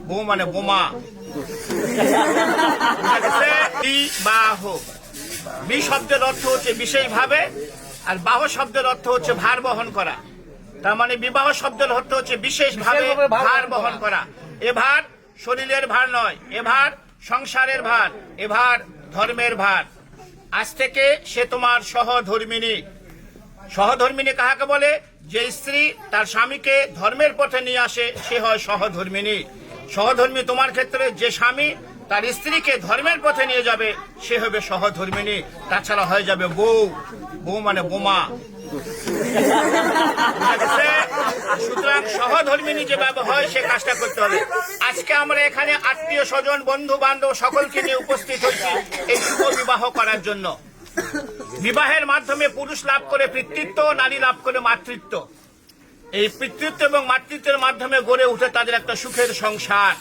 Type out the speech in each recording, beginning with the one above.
বউ মানে বোমা। বিবাহ, বি শব্দের অর্থ হচ্ছে বিশেষভাবে, আর বাহ শব্দের অর্থ হচ্ছে ভার বহন করা। তার মানে বিবাহ শব্দের অর্থ হচ্ছে বিশেষভাবে ভার বহন করা। এ ভার শরীরের ভার নয়, এ ভার সংসারের ভার, এ ভার ধর্মের ভার। আজ থেকে সে তোমার সহধর্মিনী। সহধর্মিনী কাহাকে বলে? যে স্ত্রী তার স্বামীকে ধর্মের পথে নিয়ে আসে সে হয় সহধর্মিনী। সহধর্মী তোমার ক্ষেত্রে যে স্বামী তার স্ত্রীকে ধর্মের পথে নিয়ে যাবে সে হবে সহধর্মিনী। তাছাড়া হয়ে যাবে বউ, বউ মানে বোমা। সুতরাং সহধর্মিনী যেভাবে হয় সে কাজটা করতে হবে। আজকে আমরা এখানে আত্মীয় স্বজন বন্ধু বান্ধব সকলকে নিয়ে উপস্থিত হয়েছি এই শুভ বিবাহ করার জন্য। বিবাহের মাধ্যমে পুরুষ লাভ করে পিতৃত্ব, নারী লাভ করে মাতৃত্ব। এই পিতৃত্ব এবং মাতৃত্বের মাধ্যমে গড়ে উঠে তাদের একটা সুখের সংসার।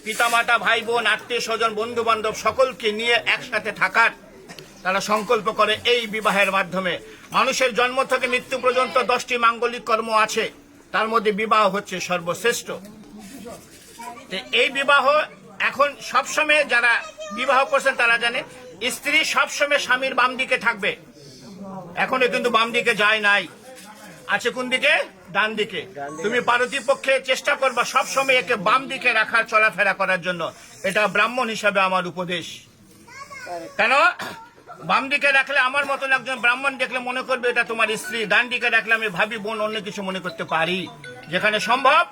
পিতামাতা, ভাই বোন, আত্মীয় স্বজন, বন্ধু বান্ধব সকলকে নিয়ে একসাথে থাকার তারা সংকল্প করে এই বিবাহের মাধ্যমে। মানুষের জন্ম থেকে মৃত্যু পর্যন্ত 10টি মাঙ্গলিক কর্ম আছে, তার মধ্যে বিবাহ হচ্ছে সর্বশ্রেষ্ঠ। এই বিবাহ এখন সবসময় যারা বিবাহ করছেন তারা জানে স্ত্রী সবসময় স্বামীর বাম দিকে থাকবে। এখনো কিন্তু বাম দিকে যায় নাই, আছে কোন দিকে? ডান দিকে। তুমি পারতিপক্ষে চেষ্টা করবা সবসময় একে বাম দিকে রাখার, চলাফেরা করার জন্য। এটা ব্রাহ্মণ হিসাবে আমার উপদেশ। কেন বাম দিকে রাখলে আমার মতন একজন ব্রাহ্মণ দেখলে মনে করবে এটা তোমার স্ত্রী। ডান দিকে রাখলে আমি ভাবি বোন, অন্য কিছু মনে করতে পারি। যেখানে সম্ভব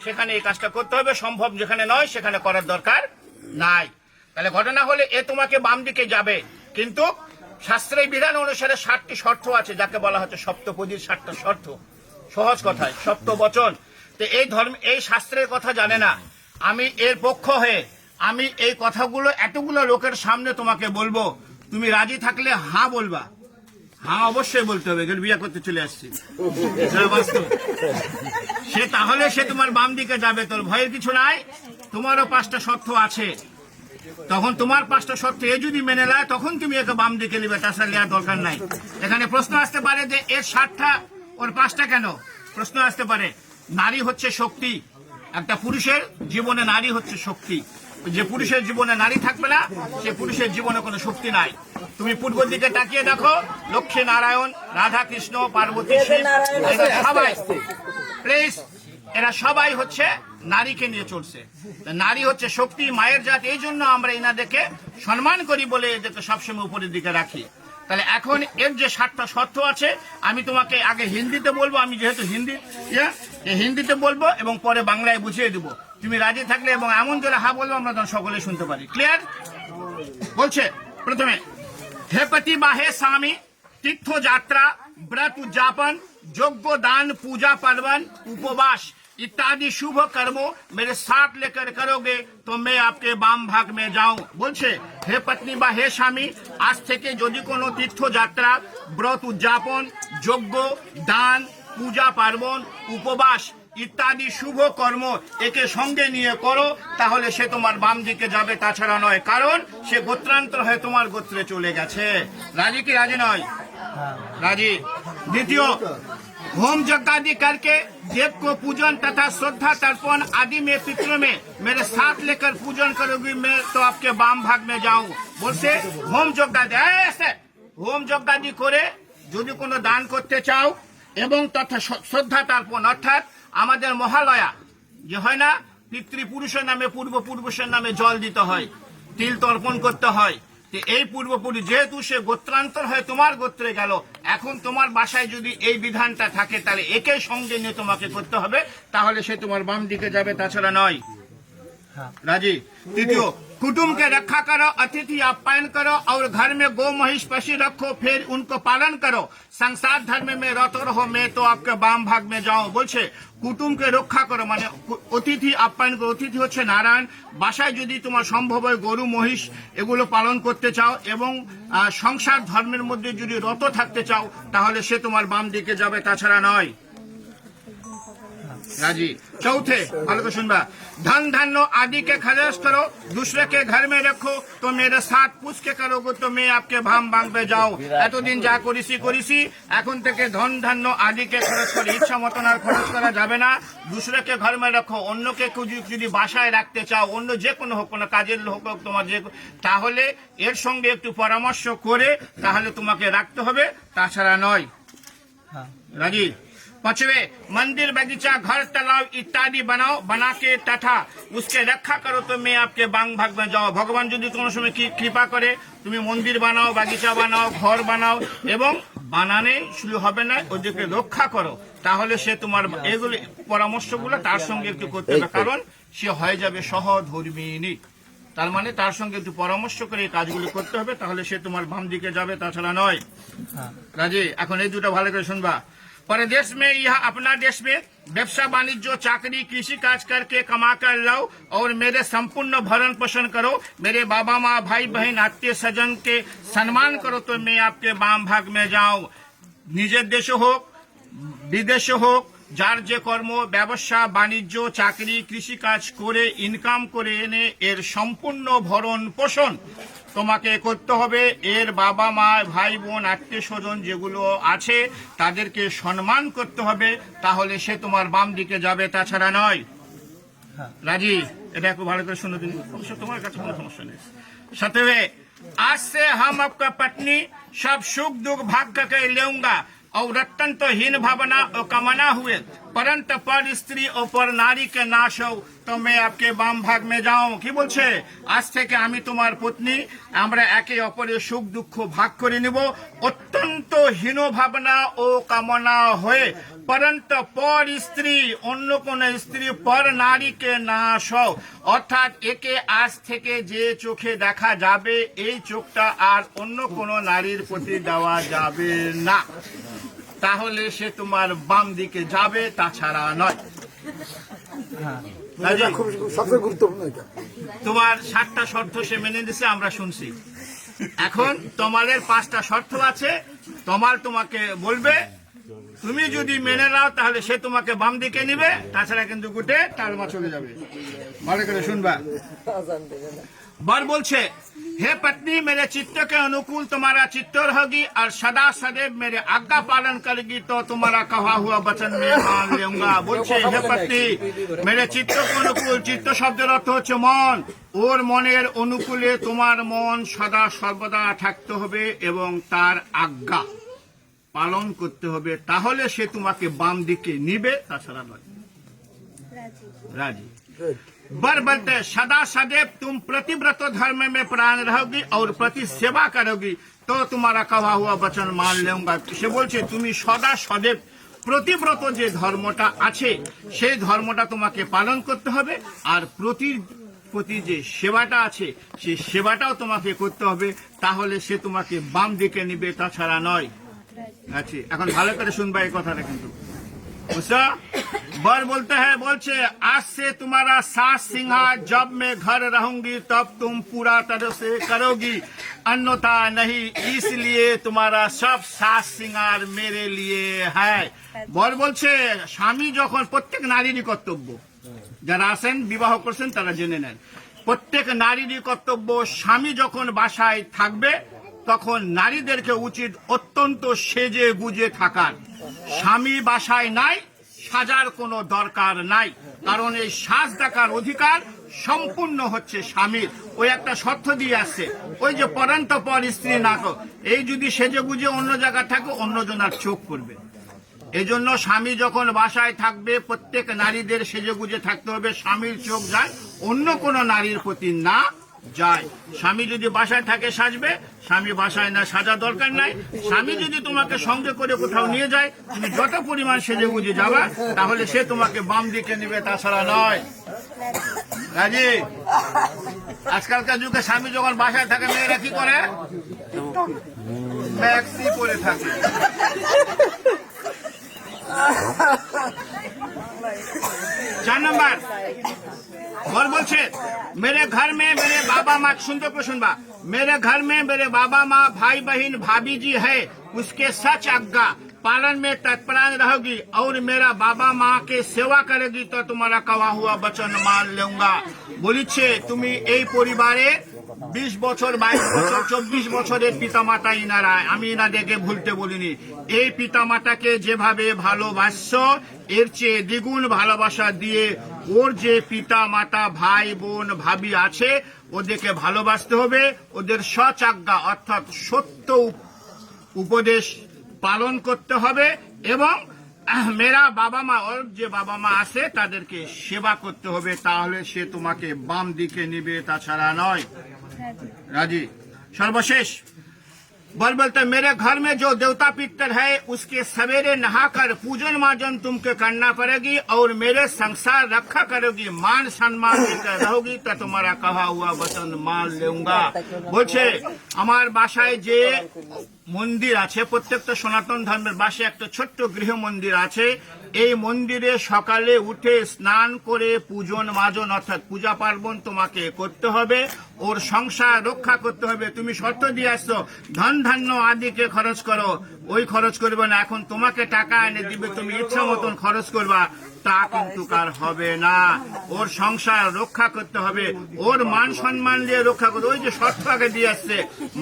সেখানে এই কাজটা করতে হবে, সম্ভব যেখানে নয় সেখানে করার দরকার নাই। তাহলে ঘটনা হলে এ তোমাকে বাম দিকে যাবে, কিন্তু শাস্ত্রের বিধান অনুসারে 7টি শর্ত আছে, যাকে বলা হচ্ছে সপ্তপদীর 7টা শর্ত। সহজ কথায় সপ্তবচন। তো এই ধর্ম, এই শাস্ত্রের কথা জানে না। আমি এর পক্ষ হয়ে আমি এই কথাগুলো এতগুলো লোকের সামনে তোমাকে বলবো। তুমি রাজি থাকলে হ্যাঁ বলবা। হ্যাঁ অবশ্যই বলতে হবে, বিয়ে করতে চলে আসছি সে, তাহলে সে তোমার বাম দিকে যাবে। তোর ভয়ের কিছু নাই, তোমারও 5টা শর্ত আছে। তখন তোমার 5টা শর্ত এ যদি মেনে নেয় তখন তুমি একে বাম দিকে নিবে, তাছাড়া নেওয়ার দরকার নাই। এখানে প্রশ্ন আসতে পারে যে এর 7টা ওর 5টা কেন? প্রশ্ন আসতে পারে। নারী হচ্ছে শক্তি। একটা পুরুষের জীবনে নারী হচ্ছে শক্তি। যে পুরুষের জীবনে নারী থাকবে না সে পুরুষের জীবনে কোনো শক্তি নাই। তুমি পূর্ব দিকে তাকিয়ে দেখো, লক্ষ্মী নারায়ণ, রাধা কৃষ্ণ, পার্বতী, শিব, সবাই প্লিজ এরা সবাই হচ্ছে নারীকে নিয়ে চলছে। নারী হচ্ছে শক্তি, মায়ের জাত। এই জন্য আমরা এনাদেরকে সম্মান করি বলে এদেরকে সবসময় উপরের দিকে রাখি। তাহলে এখন এর যে 7টা শর্ত আছে আমি তোমাকে আগে হিন্দিতে বলবো। আমি যেহেতু হিন্দিতে বলবো এবং পরে বাংলায় বুঝিয়ে দেবো। তুমি রাজি থাকলে এবং এমন জোরে হা বলবো আমরা তখন সকলে শুনতে পারি। ক্লিয়ার? বলছে প্রথমে, হে পতি বা হে স্বামী, তীর্থ যাত্রা, व्रत उद्यापन, यज्ञ दान, पूजा पर्वन, उपवास इत्यादि शुभ कर्मों मेरे साथ लेकर करोगे तो मैं आपके बाम भाग में जाऊं। बोलছে হে পত্নী বা হে স্বামী, আজ থেকে যদি কোনো তীর্থযাত্রা, ব্রত উদযাপন, যজ্ঞ দান, পূজা পার্বণ, উপবাস ইত্যাদি শুভ কর্ম একে সঙ্গে নিয়ে করো, তাহলে সে তোমার বাম দিকে যাবে, তাছাড়া নয়। কারণ সে গোত্রান্তর হয়ে তোমার গোত্রে চলে গেছে। রাজি কি রাজি নয়? राजी। द्वितीय, होम यज्ञ आदि करके देव को पूजन तथा श्रद्धा तर्पण आदि में पितरों में मेरे साथ लेकर पूजन करोगी, मैं तो आपके बाम भाग में जाऊं। बोलते होम यज्ञ आदि, ऐसे होम यज्ञ आदि करे যদি কোনো দান করতে চাও এবং তথা শ্রদ্ধা তর্পণ, অর্থাৎ আমাদের মহালয়া যে হয় না, পিতৃপুরুষের নামে পূর্বপুরুষের নামে জল দিতে হয়, তিল তর্পণ করতে হয়। এই পূর্বপুরুষ যেহেতু সে গোত্রান্তর হয়ে তোমার গোত্রে গেল, এখন তোমার বাসায় যদি এই বিধানটা থাকে তাহলে একে সঙ্গে নিয়ে তোমাকে করতে হবে, তাহলে সে তোমার বাম দিকে যাবে, তাছাড়া নয়। राजी। तृतीय, कुटुंब के रक्षा करो, अतिथि आप्यायन करो और घर में गौ महिष पशु रखो, फिर उनको पालन करो। संसार धर्म में रत रहो, मैं तो आपके बाम भाग में जाऊं। बोलছে কুটুমকে রক্ষা করো মানে অতিথি আপ্যায়ন করো। অতিথি হচ্ছে নারায়ণ। বাসায় যদি তোমার সম্ভব হয় গরু মহিষ এগুলো পালন করতে চাও এবং সংসার ধর্মের মধ্যে যদি রত থাকতে চাও তাহলে সে তোমার বাম দিকে যাবে, তাছাড়া নয়। राजी। चौथे ভালো করে শুনবা, धन धान्य आदि के खर्च करो, दूसरे के घर में रखो, तो मेरे साथ पूछ के करोगे तो मैं आपके भाम भाঙবে যাও। এতদিন যা করেছি এখন থেকে ধন ধান্য আদিকে খরচ করে ইচ্ছা মতন আর খরচ করা যাবে না। দুসরেকে ঘর মে রাখো, অন্যকে যদি বাসায় রাখতে চাও, অন্য যে কোনো হোক, কোনো কাজের হোক তোমার যে, তাহলে এর সঙ্গে একটু পরামর্শ করে তাহলে তোমাকে রাখতে হবে, তাছাড়া নয়। রাজি। पांचवे, मंदिर बगीचा घर तालाब इत्यादि बनाओ, बना के तथा उसके रक्षा करो तो मैं आपके बांग भाग में जाओ। भगवान যদি কোনো সময় কৃপা করে তুমি মন্দির বানাও, বাগিচা বানাও, ঘর বানাও এবং বানানে শুরু হবে না, ওদেরকে রক্ষা করো, তাহলে সে তোমার এগুলো পরামর্শগুলো তার সঙ্গে একটু করতে হবে, কারণ সে হয়ে যাবে সহধর্মিণী। তার মানে তার সঙ্গে একটু পরামর্শ করে এই কাজগুলো করতে হবে, তাহলে সে তোমার বাম দিকে যাবে, তাছাড়া নয়। রাজি। এখন এই দুটো ভালো করে শুনবা। परदेश में यह अपना देश में व्यवसाय वाणिज्य चाकरी कृषि काज करके कमा कर लाओ और मेरे संपूर्ण भरण पोषण करो, मेरे बाबा माँ भाई बहन आत्मीय सज्जन के सम्मान करो तो मैं आपके बाम भाग में जाऊं। निजेर देश होक विदेश होक, যার যে কর্ম ব্যবসা বাণিজ্য চাকরি কৃষি কাজ করে ইনকাম করে এনে এর সম্পূর্ণ ভরণ পোষণ তোমাকে করতে হবে। এর বাবা মা ভাই বোন আত্মীয় স্বজন যেগুলো আছে তাদেরকে সম্মান করতে হবে, তাহলে সে তোমার বাম দিকে যাবে, তাছাড়া নয়। রাজি। এটা একটু ভালো করে শুনো তুমি, তোমার কাছে কোনো সমস্যা নেই। সাথে, आज से हम आपका पत्नी सब सुख दुख भाग करके लेऊंगा और रत्न तो हीन भावना और कामना हुए, परंतु पर स्त्री और पर नारी के नाश हो तो मैं आपके बाम भाग में जाऊं। কি বলছে? আজ থেকে আমি তোমার পত্নী, আমরা একে অপরের সুখ দুঃখ ভাগ করে নেব, অত্যন্ত হীন ভাবনা ও কামনা হয়ে, परंतु पर स्त्री অন্য কোন স্ত্রী পর নারীকে নাশ হও, অর্থাৎ একে আজ থেকে যে চোখে দেখা যাবে এই চোখটা আর অন্য কোন নারীর প্রতি দেওয়া যাবে না, তাহলে সে তোমার বাম দিকে যাবে, তাছাড়া নয়। সবচেয়ে গুরুত্বপূর্ণ এটা। তোমার 7টা শর্ত সে মেনে নিছে, আমরা শুনছি। এখন তোমাদের 5টা শর্ত আছে, তোমাকে বলবে, তুমি যদি মেনে নাও তাহলে সে তোমাকে বাম দিকে নিবে, তাছাড়া কিন্তু গুটে টালমা চলে যাবে। ভালো করে শুনবা। बर बोलছে, हे पत्नी मेरे चित्त के अनुकूल तुम्हारा चित्त रहेगी और सदा सदैव मेरे आज्ञा पालन करेगी तो तुम्हारा कहा हुआ वचन मैं मान लूंगा। बोलছে, हे पत्नी मेरे चित्त के अनुकूल, चित्त শব্দের অর্থ হচ্ছে মন, ওর মনের অনুকূলে তোমার মন সদা সর্বদা থাকতে হবে এবং তার আজ্ঞা পালন করতে হবে, তাহলে সে তোমাকে বাম দিকে নিবে, তাছাড়া নয়। রাজি। बर बोलते, सदा सदैव तुम प्रतिव्रत धर्म में प्राण रहोगी और प्रति सेवा करोगी तो तुम्हारा कहा हुआ वचन मान लूंगा। সে বলছে তুমি সদা সदैव প্রতিব্রত যে ধর্মটা আছে সেই ধর্মটা তোমাকে পালন করতে হবে, আর প্রতি যে সেবাটা আছে সেই সেবাটাও তোমাকে করতে হবে, তাহলে সে তোমাকে বাম দিকে নিবে, তাছাড়া নয়। আচ্ছা, এখন ভালো করে শুনবা এই কথাটা কিন্তু। বুঝছো? बर बोलते हैं, बोलছে, आज से तुम्हारा सास सिंहार जब मैं घर रहूंगी तब तुम पूरा तरह से करोगी, अन्यथा नहीं, इसलिए तुम्हारा सब सास सिंगार मेरे लिए है। बर বলছে, স্বামী যখন, প্রত্যেক নারীরই কর্তব্য, যারা আছেন বিবাহ করছেন তারা জেনে নেন, প্রত্যেক নারীরই কর্তব্য, স্বামী যখন বাসায় থাকবে তখন নারীদেরকে উচিত অত্যন্ত সেজে গুজে থাকার। স্বামী বাসায় নাই, সাজার কোনো দরকার নাই, কারণ এই সাজ দেখার অধিকার সম্পূর্ণ হচ্ছে স্বামীর। ওই একটা শর্ত দিয়ে আসছে, ওই যে পরান্ত পর স্ত্রী না কর, এই যদি সেজে গুজে অন্য জায়গায় থাকে অন্যজনের চোখ পড়বে। এই জন্য স্বামী যখন বাসায় থাকবে প্রত্যেক নারীদের সেজে গুজে থাকতে হবে, স্বামীর চোখ যায় অন্য কোনো নারীর প্রতি না যায়। স্বামী যদি বাসায় থাকে সাজবে, স্বামী বাসায় না সাজা দরকার নাই। স্বামী যদি তোমাকে সঙ্গে করে কোথাও নিয়ে যায়, তুমি যত পরিমাণ সেজে গুজে যাবা তাহলে সে তোমাকে বাম দিকে নিবে, তাছাড়া নয়। রাজি। আজকালকার যুগে স্বামী যখন বাসায় থাকে মেয়েরা কি করে? ম্যাক্সি পরে থাকে। 4 नंबर और बोलছে, मेरे घर में मेरे बाबा माँ, सुनते को सुनबा, मेरे घर में मेरे बाबा माँ भाई बहन भाभी जी है, उसके सच आज्ञा पालन में तत्परान रहोगी और मेरा बाबा माँ के सेवा करेगी तो तुम्हारा कहा हुआ वचन मान लूंगा। বলিছে তুমি এই পরিবারে 20 বছর 22 বছর 24 বছরের পিতামাতা ইনারা, আমি ইনাদেরকে ভুলতে বলিনি। এই পিতামাতাকে যেভাবে ভালোবাসছো এর চেয়ে দ্বিগুণ ভালোবাসা দিয়ে ওর যে পিতা মাতা ভাই বোন ভাবি আছে ওদেরকে ভালোবাসতে হবে, ওদের সচাজ্ঞা অর্থাৎ সত্য উপদেশ পালন করতে হবে এবং মেরা বাবা মা ওর যে বাবা মা আছে তাদেরকে সেবা করতে হবে, তাহলে সে তোমাকে বাম দিকে নিবে, তাছাড়া নয়। রাজি। সর্বশেষ बोलते मेरे घर में जो देवता पितर है उसके सवेरे नहाकर पूजन मार्जन तुमको करना पड़ेगी और मेरे संसार रखा करोगी, मान सम्मान देकर रहोगी तो तुम्हारा कहा हुआ वचन मान लूंगा। বলছে আমার বাসায় যে মন্দির আছে, প্রত্যেকটা সনাতন ধর্মের বাসায় একটা ছোট্ট গৃহ মন্দির আছে, এই মন্দিরে সকালে উঠে স্নান করে পূজন মাজন অর্থাৎ পূজা পার্বণ তোমাকে করতে হবে, ওর সংসার রক্ষা করতে হবে। তুমি শর্ত দিয়ে আসছো ধন ধান্য আদিকে খরচ করো, ওই খরচ করবে না, এখন তোমাকে টাকা এনে দিবে, তুমি ইচ্ছা মতন খরচ করবা, তা কিন্তু কার হবে না। ওর সংসার রক্ষা করতে হবে, ওর মান সম্মান দিয়ে রক্ষা করতে, ওই যে শর্ত আগে দিয়ে আসছে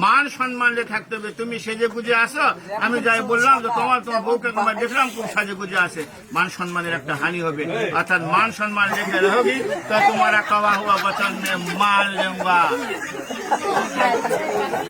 মান সম্মান দিয়ে থাকতে হবে। তুমি সেজে গুজে আসো, আমি যাই বললাম যে তোমার বউকে তোমার দেখলাম খুব সাজে গুজে আসে, মান সম্মানের একটা হানি হবে। অর্থাৎ মান সম্মান রেখে রहोगी तो तुम्हारा कहा हुआ वचन में मान लूंगा।